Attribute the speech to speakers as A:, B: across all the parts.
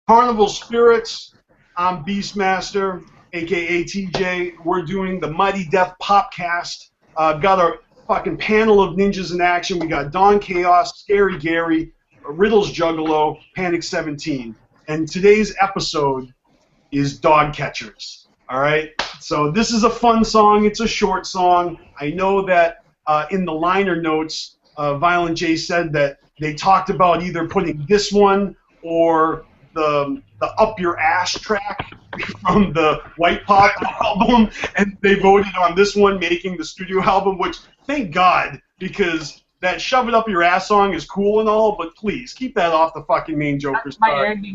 A: CarnivalSpirits. I'm BstMstR, aka TJ. We're doing the Mighty Death Popcast. Got our fucking panel of ninjas in action. We got DonChaos, Scary Gary, Riddles Juggalo, Panic 17. And today's episode is Dog Catchers. All right? So this is a fun song. It's a short song. I know that in the liner notes, Violent J said that they talked about either putting this one or the Up Your Ass track from the White Pop album, and they voted on this one making the studio album, which, thank God, because that Shove It Up Your Ass song is cool and all, but please, keep that off the fucking main Joker's card.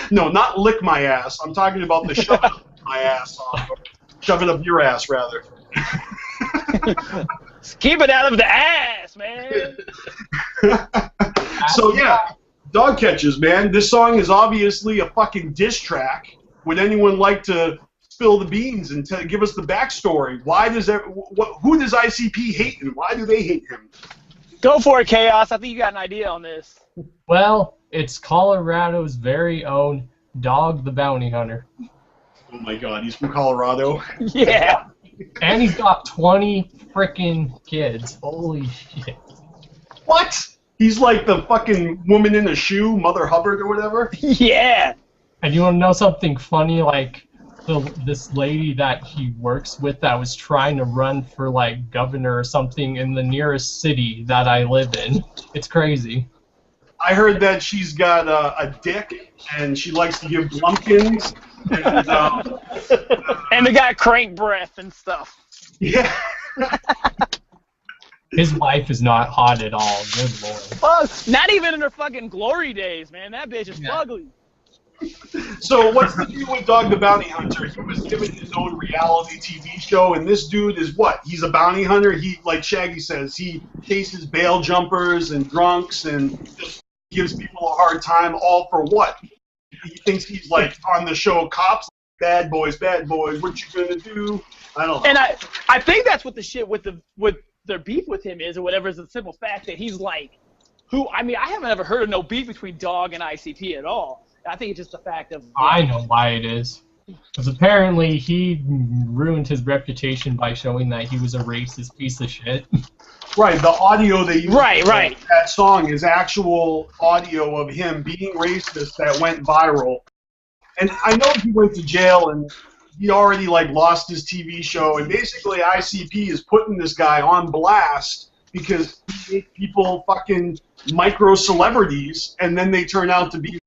A: No, not Lick My Ass. I'm talking about the Shove It Up My Ass song. Shove It Up Your Ass, rather.
B: Keep it out of the ass, man!
A: So, yeah. Dog Catchers, man. This song is obviously a fucking diss track. Would anyone like to spill the beans and give us the backstory? Why does who does ICP hate and why do they hate him?
B: Go for it, Chaos. I think you got an idea on this.
C: Well, it's Colorado's very own Dog the Bounty Hunter.
A: Oh my God, he's from Colorado.
B: Yeah.
C: And he's got 20 frickin' kids. Holy shit.
A: What? He's like the fucking woman in a shoe, Mother Hubbard or whatever?
B: Yeah!
C: And you want to know something funny? Like, this lady that he works with that was trying to run for, like, governor or something in the nearest city that I live in. It's crazy.
A: I heard that she's got a dick, and she likes to give blumpkins.
B: And they got crank breath and stuff.
A: Yeah.
C: His wife is not hot at all. Good lord.
B: Well, not even in her fucking glory days, man. That bitch is ugly.
A: So what's the deal with Dog the Bounty Hunter? He was given his own reality TV show, and this dude is what? He's a bounty hunter. He, like Shaggy says, he chases bail jumpers and drunks and just gives people a hard time, all for what? He thinks he's like on the show Cops, bad boys, what you gonna do? I don't know.
B: And I think that's what the shit with their beef with him is, or whatever, is the simple fact that he's like, I haven't ever heard of no beef between Dog and ICP at all. I think it's just the fact of...
C: I know why it is. Because apparently he ruined his reputation by showing that he was a racist piece of shit.
A: Right, the audio they used
B: right.
A: that song is actual audio of him being racist that went viral. And I know he went to jail and he already like lost his TV show, and basically ICP is putting this guy on blast because he made people fucking micro celebrities, and then they turn out to be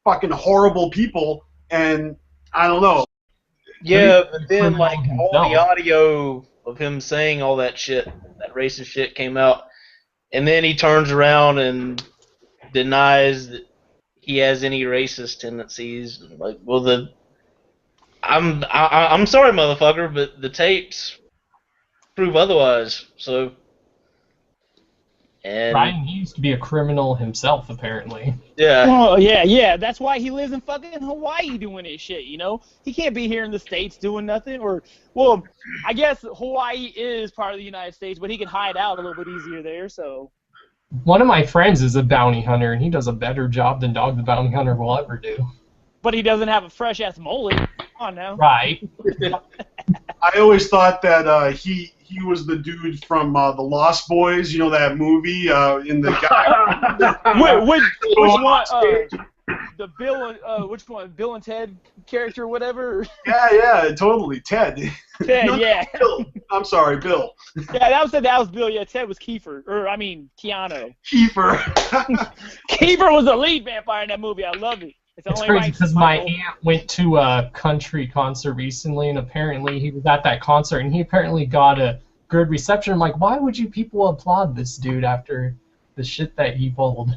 A: fucking horrible people, and I don't know.
D: Yeah, but then like all the audio of him saying all that shit, that racist shit came out, and then he turns around and denies that he has any racist tendencies. Like, well, I'm sorry, motherfucker, but the tapes prove otherwise. So, and
C: Ryan, he used to be a criminal himself, apparently.
D: Yeah.
B: Well, yeah. That's why he lives in fucking Hawaii doing his shit. You know, he can't be here in the States doing nothing. Or, well, I guess Hawaii is part of the United States, but he can hide out a little bit easier there. So.
C: One of my friends is a bounty hunter, and he does a better job than Dog the Bounty Hunter will ever do.
B: But he doesn't have a fresh ass mullet. Come on now.
C: Right.
A: I always thought that he was the dude from the Lost Boys, you know that movie in the guy.
B: which one? The Bill, which one? Bill and Ted character, or whatever.
A: Yeah, totally. Ted.
B: Ted,
A: No,
B: yeah.
A: Bill. I'm sorry, Bill.
B: Yeah, that was Bill. Yeah, Ted was Keanu.
A: Kiefer.
B: Kiefer was the lead vampire in that movie. I love it.
C: It's crazy because my aunt went to a country concert recently, and apparently he was at that concert, and he apparently got a good reception. I'm like, why would you people applaud this dude after the shit that he pulled?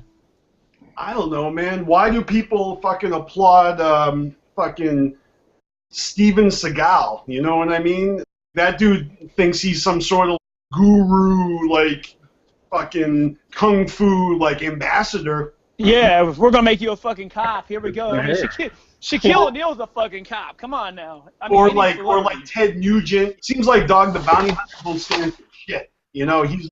A: I don't know, man. Why do people fucking applaud fucking Steven Seagal? You know what I mean? That dude thinks he's some sort of guru, like fucking kung fu, like ambassador.
B: Yeah, we're gonna make you a fucking cop. Here we go. I mean, Shaquille O'Neal's a fucking cop. Come on now. I mean,
A: or like Ted Nugent. Seems like Dog the Bounty Hunter don't stand for shit. You know, he's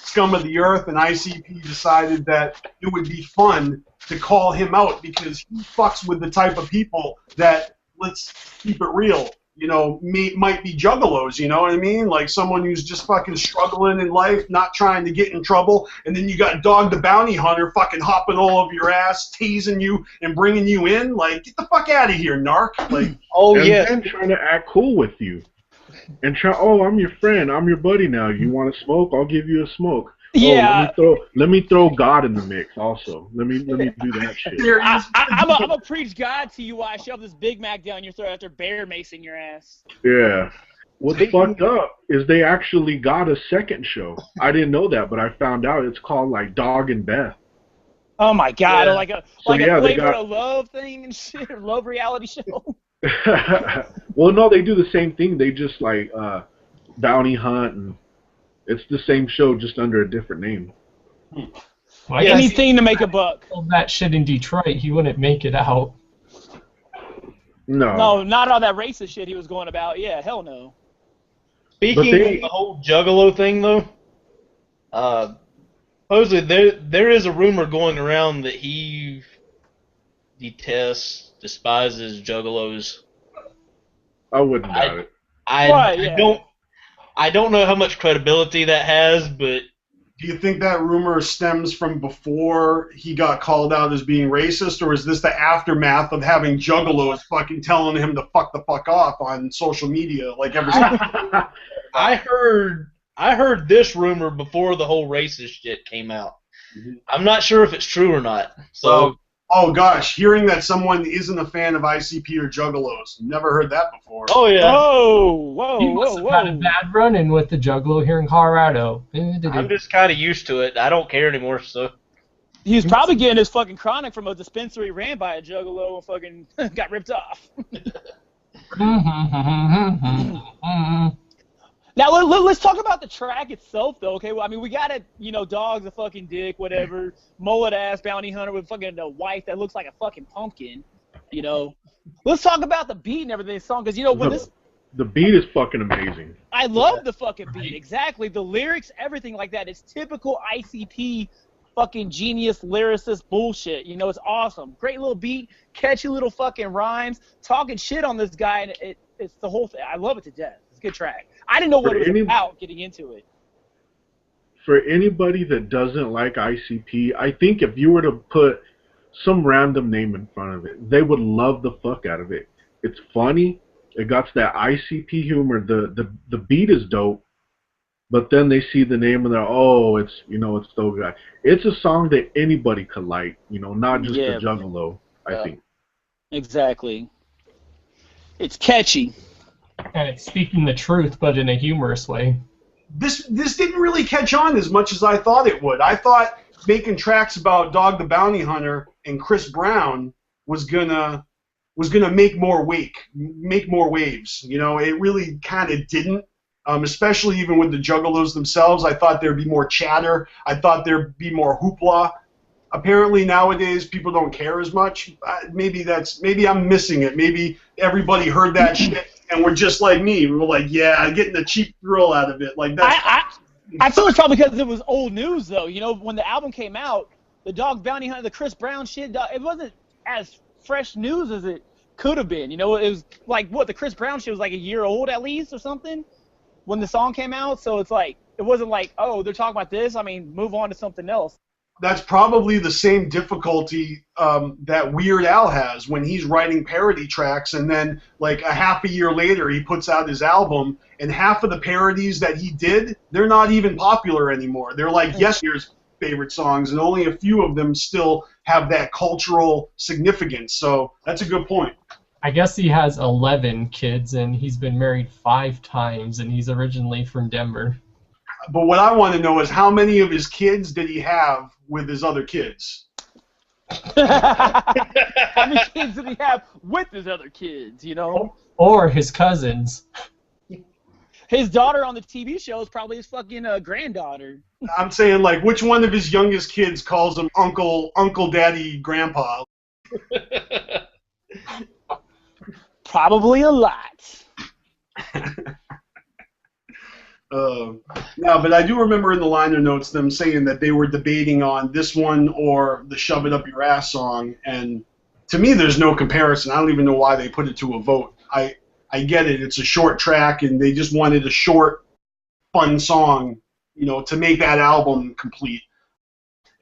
A: scum of the earth, and ICP decided that it would be fun to call him out because he fucks with the type of people that, let's keep it real, you know, might be juggalos, you know what I mean? Like someone who's just fucking struggling in life, not trying to get in trouble, and then you got Dog the Bounty Hunter fucking hopping all over your ass, teasing you and bringing you in. Like, get the fuck out of here, narc. Like,
E: and trying to act cool with you. And I'm your friend, I'm your buddy now. You want to smoke? I'll give you a smoke.
B: Yeah.
E: Let me throw God in the mix also. Let me do that shit.
B: I'm gonna preach God to you while I shove this Big Mac down your throat after bear macing your ass.
E: Yeah. What's fucked up is they actually got a second show. I didn't know that, but I found out it's called like Dog and Beth.
B: Oh my God!
E: Yeah.
B: Like a Flavor of Love thing and shit, or Love reality show.
E: Well, no, they do the same thing. They just like bounty hunt, and it's the same show just under a different name.
C: Well,
B: anything to make a buck.
C: All that shit in Detroit, he wouldn't make it out.
B: No, not all that racist shit he was going about. Yeah, hell no.
D: Speaking of the whole Juggalo thing, though, supposedly there is a rumor going around that he despises Juggalos.
E: I wouldn't doubt it.
D: I don't know how much credibility that has, but
A: do you think that rumor stems from before he got called out as being racist, or is this the aftermath of having Juggalos fucking telling him to fuck the fuck off on social media like every time?
D: I heard this rumor before the whole racist shit came out. Mm-hmm. I'm not sure if it's true or not. So.
A: Oh gosh, hearing that someone isn't a fan of ICP or Juggalos. Never heard that before.
D: Oh yeah.
B: Whoa.
C: He must have had a bad run-in with the Juggalo here in Colorado.
D: I'm just kind of used to it. I don't care anymore, so.
B: He was probably getting his fucking chronic from a dispensary ran by a Juggalo and fucking got ripped off. Now let's talk about the track itself, though. Okay, well, I mean, we got it. You know, Dog's a fucking dick, whatever. Mullet ass bounty hunter with fucking a wife that looks like a fucking pumpkin. You know, let's talk about the beat and everything. This song, because you know when
E: the beat is fucking amazing.
B: I love the fucking beat. Exactly, the lyrics, everything like that. It's typical ICP, fucking genius lyricist bullshit. You know, it's awesome. Great little beat, catchy little fucking rhymes, talking shit on this guy, and it's the whole thing. I love it to death. It's a good track. I didn't know what it was about getting into it.
E: For anybody that doesn't like ICP, I think if you were to put some random name in front of it, they would love the fuck out of it. It's funny. It got that ICP humor. The beat is dope. But then they see the name and they're, it's Dog Guy. It's a song that anybody could like, not just the Juggalo, I think.
B: Exactly. It's catchy.
C: And it's speaking the truth, but in a humorous way.
A: This didn't really catch on as much as I thought it would. I thought making tracks about Dog the Bounty Hunter and Chris Brown was gonna make more waves. It really kind of didn't. Especially even with the Juggalos themselves, I thought there'd be more chatter. I thought there'd be more hoopla. Apparently nowadays people don't care as much. Maybe I'm missing it. Maybe everybody heard that shit and we're just like me. We're like, yeah, getting a cheap thrill out of it. Like that.
B: I feel it's probably because it was old news though. You know, when the album came out, the Dog Bounty Hunter, the Chris Brown shit, it wasn't as fresh news as it could have been. You know, it was like the Chris Brown shit was like a year old at least or something when the song came out. So it's like it wasn't like, oh, they're talking about this. I mean, move on to something else.
A: That's probably the same difficulty that Weird Al has when he's writing parody tracks, and then like a half a year later he puts out his album, and half of the parodies that he did, they're not even popular anymore. They're like yesteryear's favorite songs, and only a few of them still have that cultural significance. So that's a good point.
C: I guess he has 11 kids, and he's been married 5 times, and he's originally from Denver.
A: But what I want to know is how many of his kids did he have with his other kids?
B: How many kids did he have with his other kids, you know?
C: Or his cousins.
B: His daughter on the TV show is probably his fucking granddaughter.
A: I'm saying, like, which one of his youngest kids calls him uncle, daddy, grandpa?
B: Probably a lot.
A: No, but I do remember in the liner notes them saying that they were debating on this one or the Shove It Up Your Ass song, and to me there's no comparison. I don't even know why they put it to a vote. I get it. It's a short track, and they just wanted a short, fun song, you know, to make that album complete.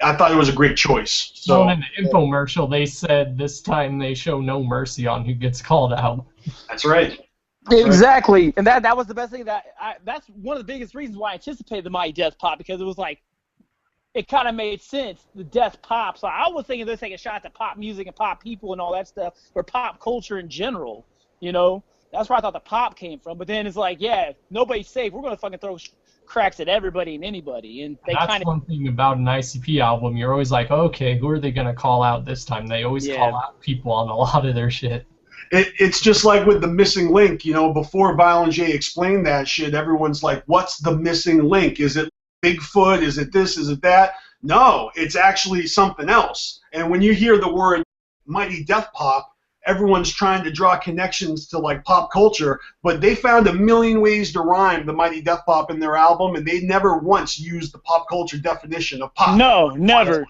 A: I thought it was a great choice. So
C: in the infomercial, they said this time they show no mercy on who gets called out.
A: That's right.
B: Exactly, and that was the best thing. That's one of the biggest reasons why I anticipated the Mighty Death Pop, because it was like, it kind of made sense, the Death Pop. So I was thinking they're taking a shot at pop music and pop people and all that stuff, or pop culture in general, you know? That's where I thought the pop came from. But then it's like, yeah, nobody's safe. We're going to fucking throw cracks at everybody and anybody. And they
C: That's one thing about an ICP album. You're always like, okay, who are they going to call out this time? They always call out people on a lot of their shit.
A: It's just like with the missing link, you know, before Violent J explained that shit, everyone's like, what's the missing link? Is it Bigfoot? Is it this? Is it that? No, it's actually something else. And when you hear the word Mighty Death Pop, everyone's trying to draw connections to like pop culture, but they found a million ways to rhyme the Mighty Death Pop in their album, and they never once used the pop culture definition of pop.
B: No, never.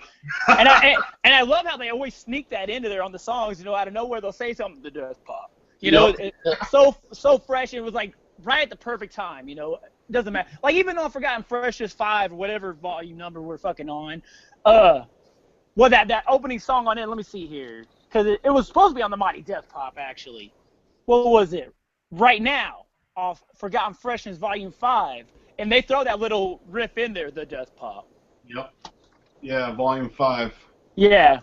B: and I love how they always sneak that into there on the songs. You know, out of nowhere they'll say something, the Death Pop. You know, it's so fresh. It was like right at the perfect time. You know, it doesn't matter. Like even on Forgotten Freshest 5 or whatever volume number we're fucking on, well that opening song on it. Let me see here. Because it was supposed to be on the Mighty Death Pop, actually. What was it? Right Now, off Forgotten Freshness Volume 5. And they throw that little riff in there, the Death Pop.
A: Yep. Yeah, Volume 5.
B: Yeah.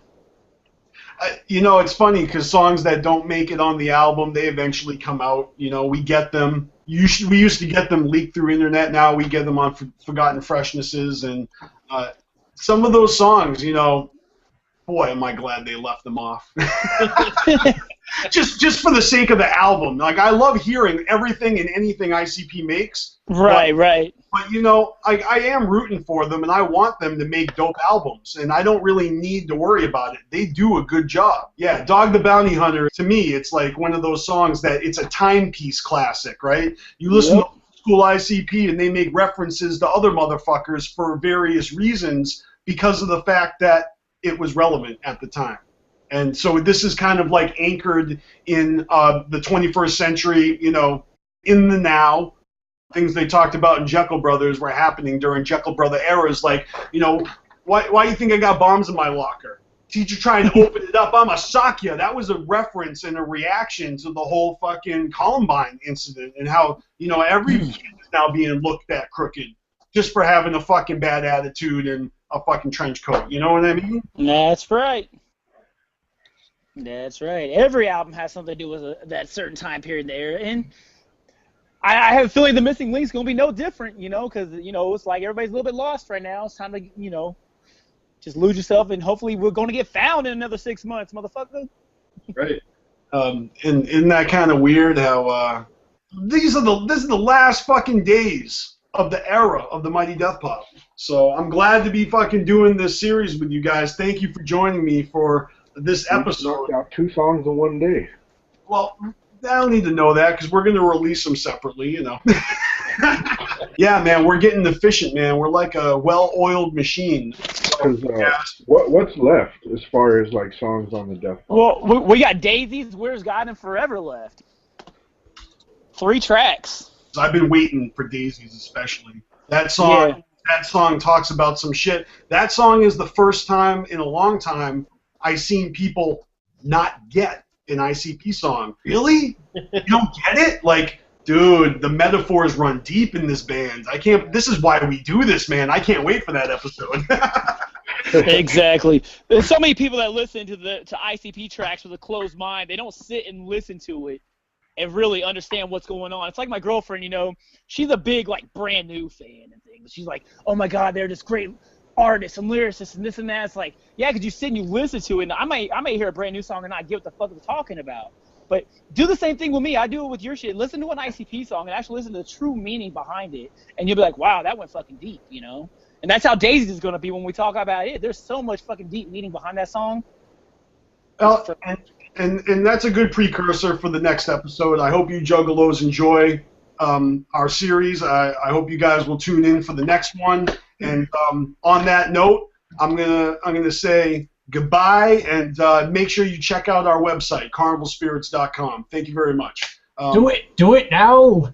A: You know, it's funny, because songs that don't make it on the album, they eventually come out. You know, we get them. We used to get them leaked through internet. Now we get them on Forgotten Freshnesses. And some of those songs, you know, boy, am I glad they left them off. just for the sake of the album. Like, I love hearing everything and anything ICP makes.
B: Right.
A: But, you know, I am rooting for them, and I want them to make dope albums, and I don't really need to worry about it. They do a good job. Yeah, Dog the Bounty Hunter, to me, it's like one of those songs that it's a timepiece classic, right? You listen to school ICP, and they make references to other motherfuckers for various reasons because of the fact that it was relevant at the time. And so this is kind of like anchored in the 21st century, you know, in the now. Things they talked about in Jekyll Brothers were happening during Jekyll Brother eras, like, you know, why do you think I got bombs in my locker? Teacher trying to open it up, I'm a sock ya. That was a reference and a reaction to the whole fucking Columbine incident and how, you know, every kid is now being looked at crooked just for having a fucking bad attitude and a fucking trench coat. You know what I mean?
B: That's right. That's right. Every album has something to do with that certain time period there, and I have a feeling the Missing Link's going to be no different, you know, because, you know, it's like everybody's a little bit lost right now. It's time to, you know, just lose yourself, and hopefully we're going to get found in another 6 months, motherfucker.
A: Right. And isn't that kind of weird how this is the last fucking days of the era of the Mighty Death Pop. So I'm glad to be fucking doing this series with you guys. Thank you for joining me for this episode.
E: Knocked out 2 songs in one day.
A: Well, I don't need to know that because we're going to release them separately, you know. Yeah, man, we're getting efficient, man. We're like a well-oiled machine.
E: What's left as far as like songs on the Death Pop?
B: Well, we got Daisies, Where's God, and Forever left. 3 tracks.
A: I've been waiting for Daisies, especially. That song talks about some shit. That song is the first time in a long time I've seen people not get an ICP song. Really? You don't get it? Like, dude, the metaphors run deep in this band. This is why we do this, man. I can't wait for that episode.
B: Exactly. There's so many people that listen to ICP tracks with a closed mind. They don't sit and listen to it and really understand what's going on. It's like my girlfriend, you know, she's a big, like, brand new fan and things. She's like, oh my God, they're this great artists and lyricists and this and that. It's like, yeah, because you sit and you listen to it, and I may hear a brand new song and not get what the fuck they're talking about. But do the same thing with me. I do it with your shit. Listen to an ICP song and actually listen to the true meaning behind it, and you'll be like, wow, that went fucking deep, you know? And that's how Daisies is going to be when we talk about it. There's so much fucking deep meaning behind that song.
A: And that's a good precursor for the next episode. I hope you juggalos enjoy our series. I hope you guys will tune in for the next one. And on that note, I'm gonna say goodbye, and make sure you check out our website, CarnivalSpirits.com. Thank you very much.
C: Do it now.